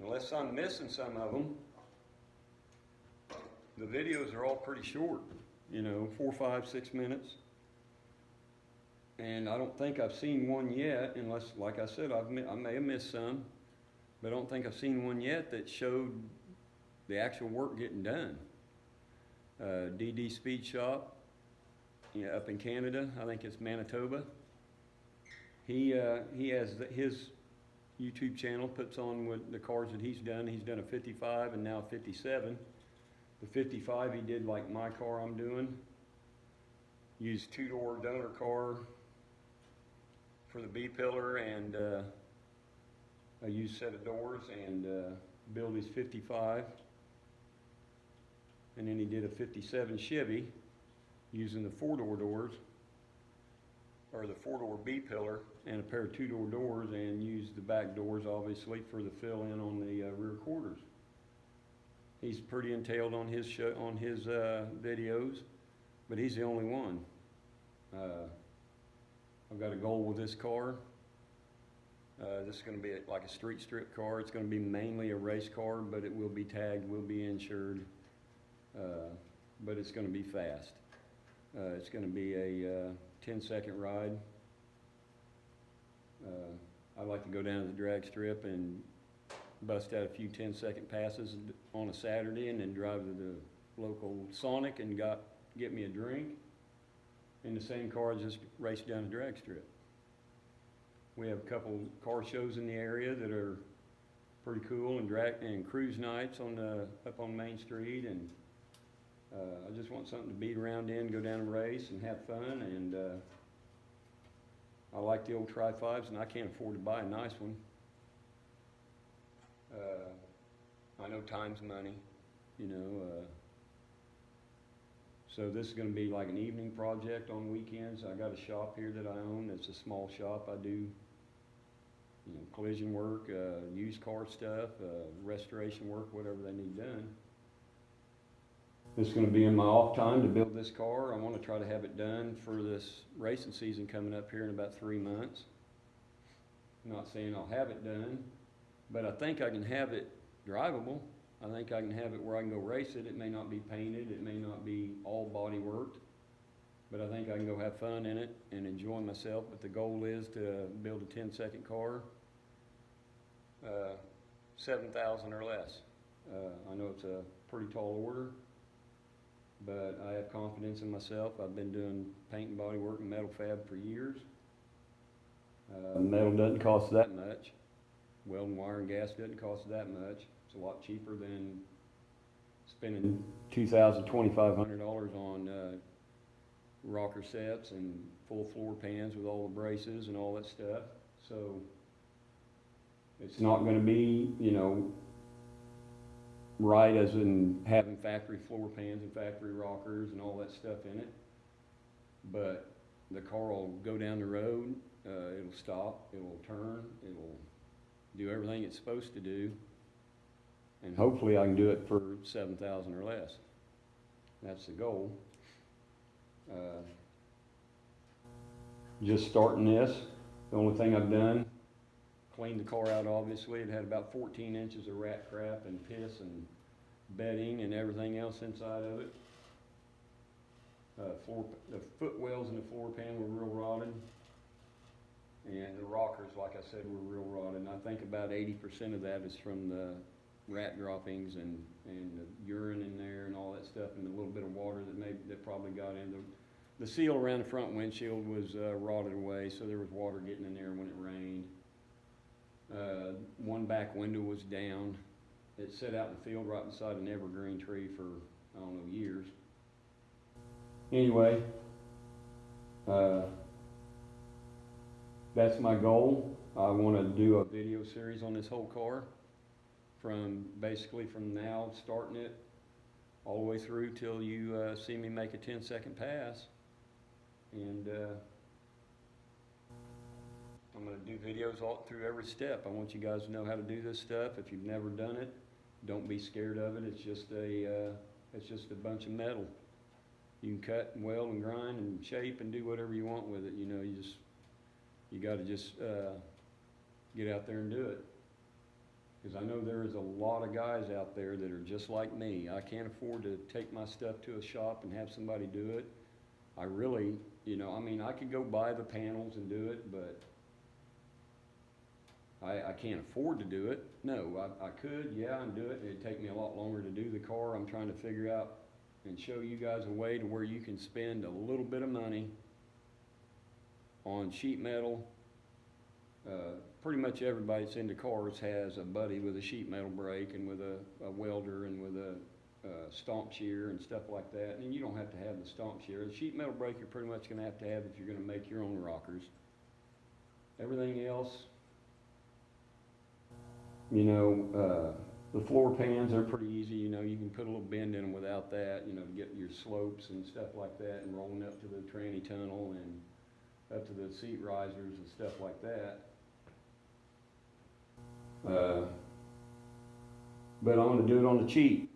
Unless I'm missing some of them, the videos are all pretty short, 4, 5, 6 minutes. And I don't think I've seen one yet, unless, like I said, I may have missed some, but I don't think I've seen one yet that showed the actual work getting done. DD Speed Shop, up in Canada, I think it's Manitoba. He has his YouTube channel, puts on with the cars that he's done. He's done a 55 and now a 57. The 55 he did like my car I'm doing. Used two-door donor car for the B-pillar and a used set of doors and built his 55. And then he did a 57 Chevy using the four-door doors, or the four-door B-pillar, and a pair of two-door doors, and used the back doors obviously for the fill-in on the rear quarters. He's pretty entailed on his show, on his videos, but he's the only one. I've got a goal with this car. This is going to be like a street strip car. It's going to be mainly a race car, but it will be tagged, will be insured, but it's going to be fast. It's going to be a 10-second ride. I like to go down to the drag strip and bust out a few 10-second passes on a Saturday, and then drive to the local Sonic and get me a drink in the same car, just race down the drag strip. We have a couple car shows in the area that are pretty cool, and cruise nights up on Main Street, and I just want something to beat around in, go down and race and have fun, and I like the old Tri-5s, and I can't afford to buy a nice one. I know time's money, so this is going to be like an evening project on weekends. I got a shop here that I own. It's a small shop. I do collision work, used car stuff, restoration work, whatever they need done. This is going to be in my off time to build this car. I want to try to have it done for this racing season coming up here in about 3 months. I'm not saying I'll have it done, but I think I can have it drivable. I think I can have it where I can go race it. It may not be painted, it may not be all body worked, but I think I can go have fun in it and enjoy myself. But the goal is to build a 10-second car, 7,000 or less. I know it's a pretty tall order, but I have confidence in myself. I've been doing paint and body work and metal fab for years. Metal doesn't cost that much. Welding wire and gas doesn't cost that much. It's a lot cheaper than spending $2,000, $2,500 on rocker sets and full floor pans with all the braces and all that stuff. So it's not going to be, right as in having factory floor pans and factory rockers and all that stuff in it. But the car will go down the road, it'll stop, it'll turn, it'll do everything it's supposed to do. And hopefully I can do it for 7,000 or less. That's the goal. Just starting this, the only thing I've done, cleaned the car out obviously. It had about 14 inches of rat crap and piss and bedding and everything else inside of it. The footwells in the floor pan were real rotted. And the rockers, like I said, were real rotted. And I think about 80% of that is from the rat droppings and the urine in there and all that stuff, and a little bit of water that probably got in. The seal around the front windshield was rotted away, so there was water getting in there when it rained. One back window was down. It sat out in the field right beside an evergreen tree for, I don't know, years. Anyway, that's my goal. I want to do a video series on this whole car, basically from now, starting it all the way through till you see me make a 10-second pass. And I'm going to do videos all through every step. I want you guys to know how to do this stuff. If you've never done it, don't be scared of it. It's just a bunch of metal. You can cut and weld and grind and shape and do whatever you want with it. You got to just get out there and do it. Because I know there is a lot of guys out there that are just like me. I can't afford to take my stuff to a shop and have somebody do it. I really, I mean, I could go buy the panels and do it, but I can't afford to do it. No, I could, yeah, and do it. It'd take me a lot longer to do the car. I'm trying to figure out and show you guys a way to where you can spend a little bit of money on sheet metal. Pretty much everybody that's into cars has a buddy with a sheet metal brake and with a welder and with a stomp shear and stuff like that. And you don't have to have the stomp shear. The sheet metal brake you're pretty much going to have if you're going to make your own rockers. Everything else, the floor pans, they're pretty easy. You can put a little bend in them without that, to get your slopes and stuff like that, and rolling up to the tranny tunnel and up to the seat risers and stuff like that. But I want to do it on the cheap.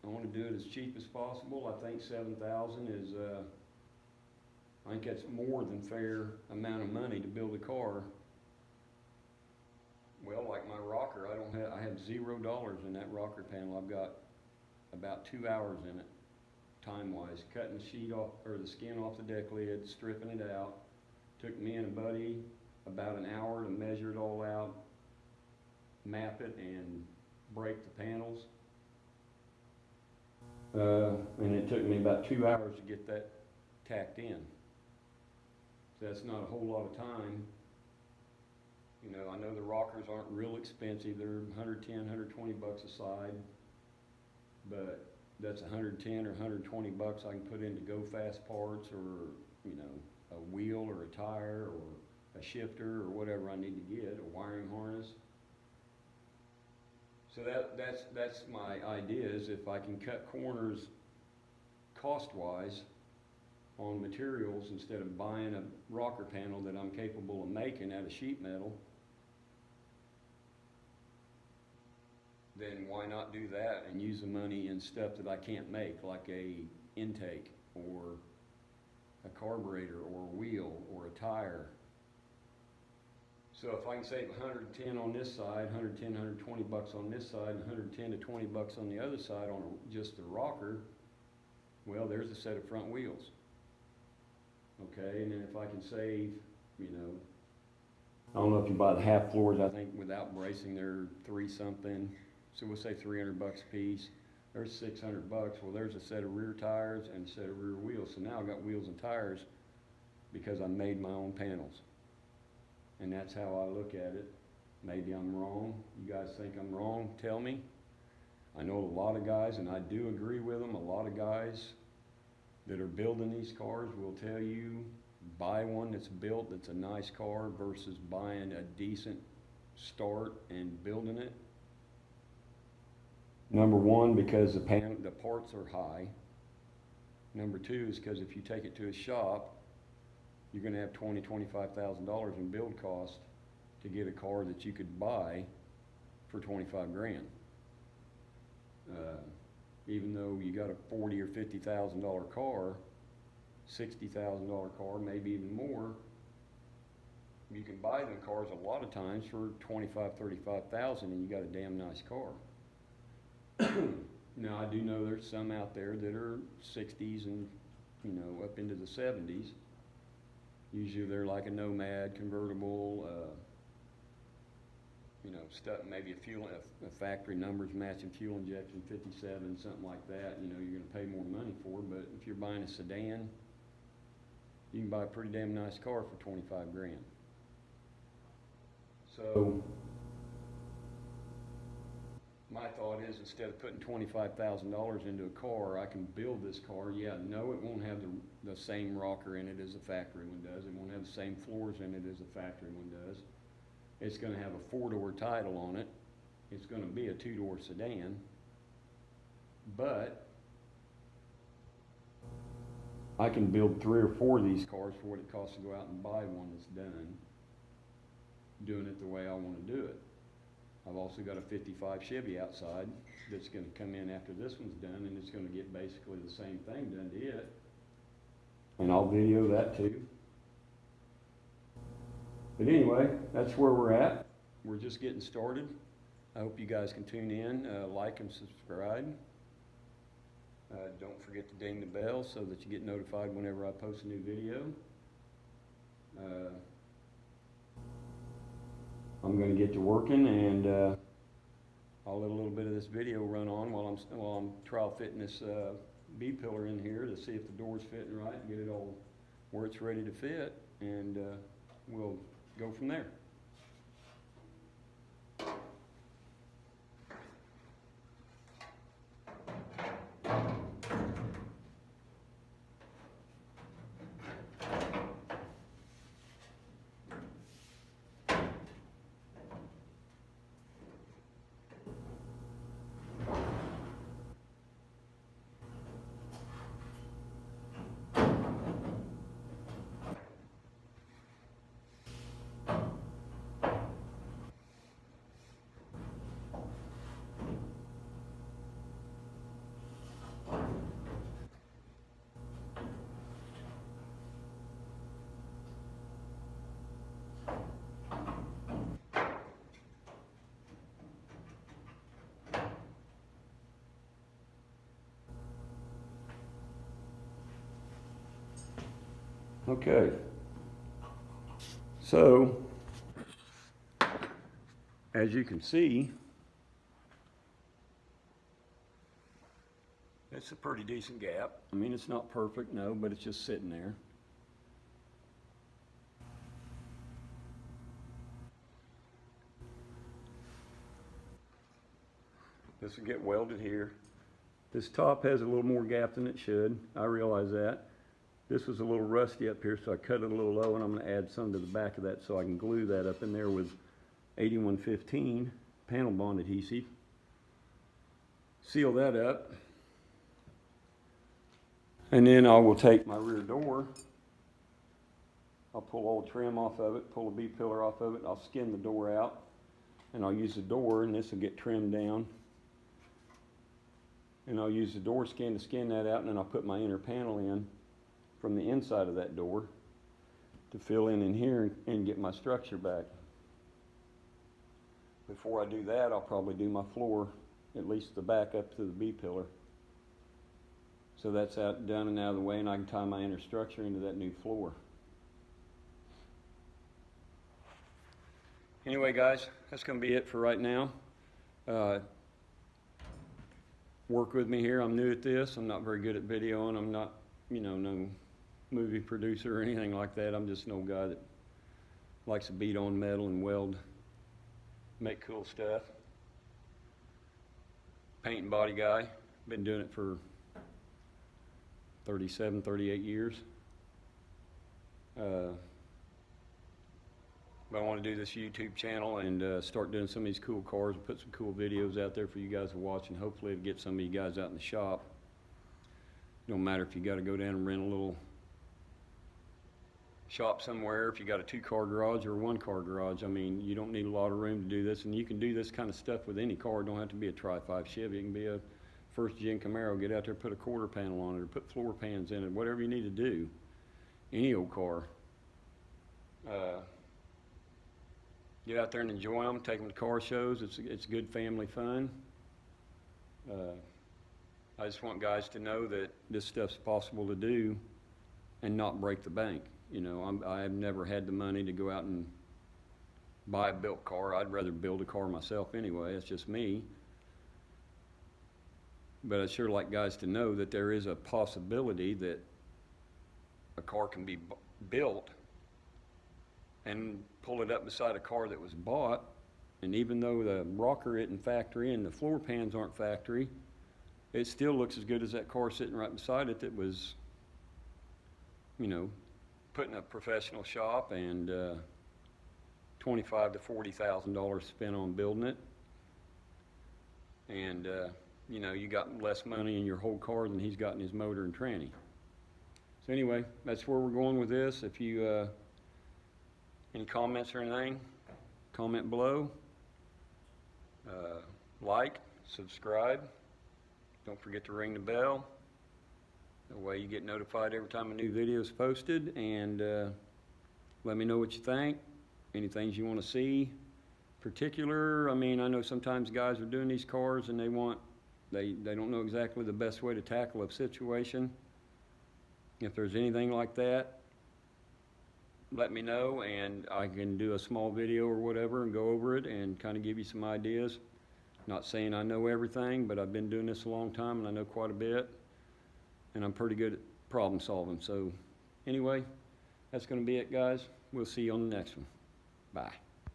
I want to do it as cheap as possible. I think $7,000 is, I think that's more than fair amount of money to build a car. Well, like my rocker, I have $0 in that rocker panel. I've got about 2 hours in it, time-wise, cutting the sheet off, or the skin off the deck lid, stripping it out. Took me and a buddy about an hour to measure it all out, map it, and break the panels. And it took me about 2 hours to get that tacked in. So that's not a whole lot of time. I know the rockers aren't real expensive. They're $110, $120 a side, but that's $110 or $120 I can put into go fast parts, or a wheel or a tire or a shifter or whatever I need to get, a wiring harness. So that's my idea, is if I can cut corners cost-wise on materials instead of buying a rocker panel that I'm capable of making out of sheet metal, then why not do that and use the money in stuff that I can't make, like a intake or a carburetor or a wheel or a tire. So if I can save $110 on this side, $110, $120 on this side, and $110 to $20 on the other side on just the rocker, well, there's a set of front wheels. Okay, and then if I can save, I don't know if you buy the half floors, I think without bracing they're $3-something. So we'll say $300 a piece. There's $600. Well, there's a set of rear tires and a set of rear wheels. So now I've got wheels and tires because I made my own panels. And that's how I look at it. Maybe I'm wrong. You guys think I'm wrong? Tell me. I know a lot of guys, and I do agree with them, a lot of guys that are building these cars will tell you, buy one that's built that's a nice car versus buying a decent start and building it. Number one, because the parts are high. Number two is because if you take it to a shop, you're going to have $20,000, $25,000 in build cost to get a car that you could buy for 25 grand. Even though you got a $40,000 or $50,000 car, $60,000 car, maybe even more, you can buy them cars a lot of times for $25,000, $35,000, and you got a damn nice car. Now I do know there's some out there that are 60s and up into the 70s. Usually they're like a Nomad convertible, stuff, maybe a factory numbers matching fuel injection 57, something like that. You're going to pay more money for. But if you're buying a sedan, you can buy a pretty damn nice car for 25 grand. So my thought is, instead of putting $25,000 into a car, I can build this car. Yeah, no, it won't have the same rocker in it as the factory one does. It won't have the same floors in it as the factory one does. It's going to have a 4-door title on it. It's going to be a 2-door sedan. But I can build 3 or 4 of these cars for what it costs to go out and buy one that's done, doing it the way I want to do it. I've also got a 55 Chevy outside that's going to come in after this one's done, and it's going to get basically the same thing done to it. And I'll video that too. But anyway, that's where we're at. We're just getting started. I hope you guys can tune in, like and subscribe. Don't forget to ding the bell so that you get notified whenever I post a new video. I'm going to get to working, and I'll let a little bit of this video run on while I'm trial fitting this B-pillar in here to see if the door's fitting right and get it all where it's ready to fit, and we'll go from there. Okay, so as you can see, it's a pretty decent gap. I mean, it's not perfect, no, but it's just sitting there. This will get welded here. This top has a little more gap than it should. I realize that. This was a little rusty up here, so I cut it a little low, and I'm going to add some to the back of that so I can glue that up in there with 8115 panel bond adhesive. Seal that up. And then I will take my rear door. I'll pull all the trim off of it, pull the B-pillar off of it. I'll skin the door out, and I'll use the door, and this will get trimmed down. And I'll use the door skin to skin that out, and then I'll put my inner panel in from the inside of that door to fill in here and get my structure back. Before I do that, I'll probably do my floor, at least the back up to the B-pillar. So that's out, done and out of the way, and I can tie my inner structure into that new floor. Anyway, guys, that's going to be it for right now. Work with me here. I'm new at this. I'm not very good at videoing. I'm not, no movie producer or anything like that. I'm just an old guy that likes to beat on metal and weld, make cool stuff. Paint and body guy. Been doing it for 37, 38 years. But I want to do this YouTube channel and start doing some of these cool cars and put some cool videos out there for you guys to watch, and hopefully it'll get some of you guys out in the shop. It don't matter if you got to go down and rent a little shop somewhere, if you got a 2-car garage or a 1-car garage. I mean, you don't need a lot of room to do this, and you can do this kind of stuff with any car. It don't have to be a Tri-5 Chevy. It can be a first-gen Camaro. Get out there, put a quarter panel on it, or put floor pans in it, whatever you need to do. Any old car. Get out there and enjoy them. Take them to car shows. It's good family fun. I just want guys to know that this stuff's possible to do and not break the bank. I've never had the money to go out and buy a built car. I'd rather build a car myself anyway. It's just me. But I'd sure like guys to know that there is a possibility that a car can be built and pull it up beside a car that was bought, and even though the rocker isn't factory and the floor pans aren't factory, it still looks as good as that car sitting right beside it that was, put in a professional shop and $25,000 to $40,000 spent on building it. And you got less money in your whole car than he's got in his motor and tranny. So anyway, that's where we're going with this. If you any comments or anything, comment below. Like, subscribe. Don't forget to ring the bell. That way you get notified every time a new video is posted. And let me know what you think. Any things you want to see. particular. I mean, I know sometimes guys are doing these cars and they don't know exactly the best way to tackle a situation. If there's anything like that, let me know and I can do a small video or whatever and go over it and kind of give you some ideas. Not saying I know everything, but I've been doing this a long time and I know quite a bit. And I'm pretty good at problem solving. So anyway, that's going to be it, guys. We'll see you on the next one. Bye.